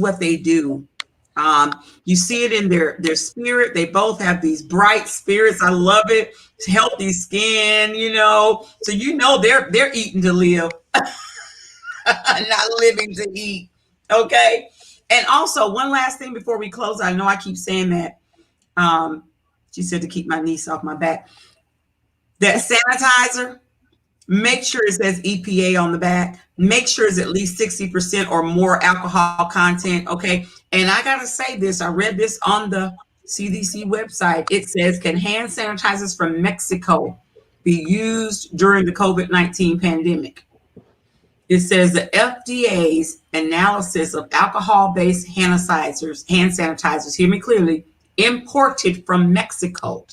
see it in their spirit. They both have these bright spirits. I love it. Healthy skin, so they're eating to live, not living to eat. Okay. And also, one last thing before we close. I know I keep saying that. She said to keep my niece off my back. That sanitizer, make sure it says EPA on the back. Make sure it's at least 60% or more alcohol content. Okay. And I got to say this. I read this on the CDC website. It says, can hand sanitizers from Mexico be used during the COVID-19 pandemic. It says the FDA's analysis of alcohol-based hand sanitizers, hear me clearly, imported from Mexico,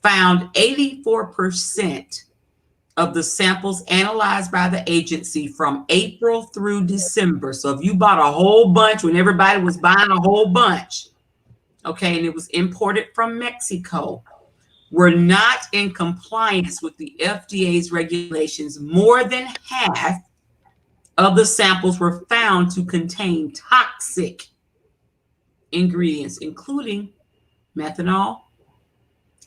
found 84% of the samples analyzed by the agency from April through December. So if you bought a whole bunch when everybody was buying a whole bunch, okay, and it was imported from Mexico, were not in compliance with the FDA's regulations. More than half of the samples were found to contain toxic ingredients, including methanol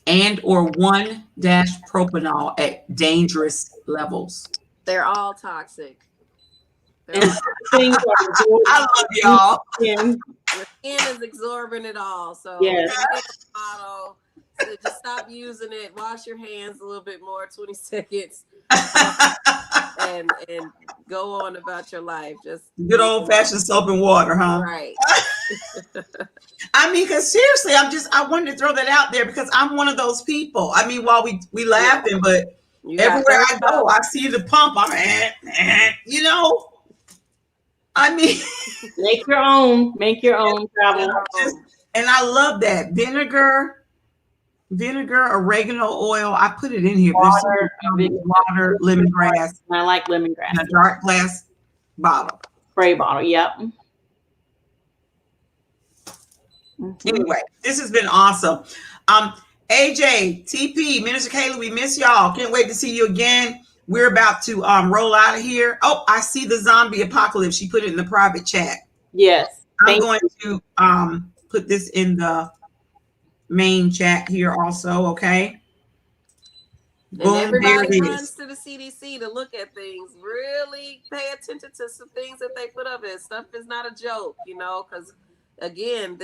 and or 1-propanol at dangerous levels. They're all toxic. And things are I love y'all. absorbing. Your skin is absorbing it all. So Yes. bottle, so just stop using it. Wash your hands a little bit more, 20 seconds, and go on about your life. Just Good old fashioned soap and water, huh? right. I mean, because seriously, I wanted to throw that out there because I'm one of those people. I mean, while we laughing, but You got everywhere I go, I see the pump. I'm, you know. I mean, Make your own travel. and I love that vinegar, oregano oil. I put it in here. Water, water, lemongrass, I like lemongrass. in a dark glass bottle. Spray bottle. Yep. Anyway, this has been awesome. AJ, TP, Minister Kaylee, we miss y'all. Can't wait to see you again. We're about to roll out of here. Oh, I see the zombie apocalypse. She put it in the private chat. Yes. I'm going to put this in the main chat here also, okay? And Boom, everybody there it runs is. to the CDC to look at things. Really pay attention to some things that they put up. Stuff is not a joke, you know, because again,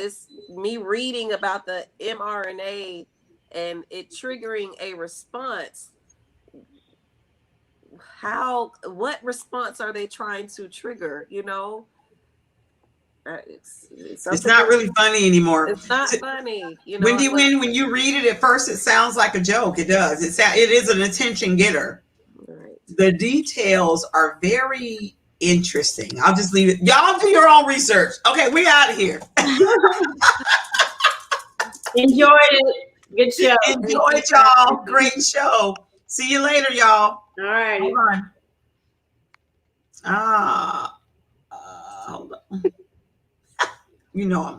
me reading about the mRNA and it triggering a response. What response are they trying to trigger? You know, It's not really funny anymore. It's not funny. You know, Wendy, when you read it at first, it sounds like a joke. It does. It is an attention getter. right. The details are very interesting. I'll just leave it. Y'all do your own research. Okay, we're out of here. Enjoyed it. Good show. Enjoy, y'all. Great show. See you later, y'all. All right. Hold on. Hold on. You know I'm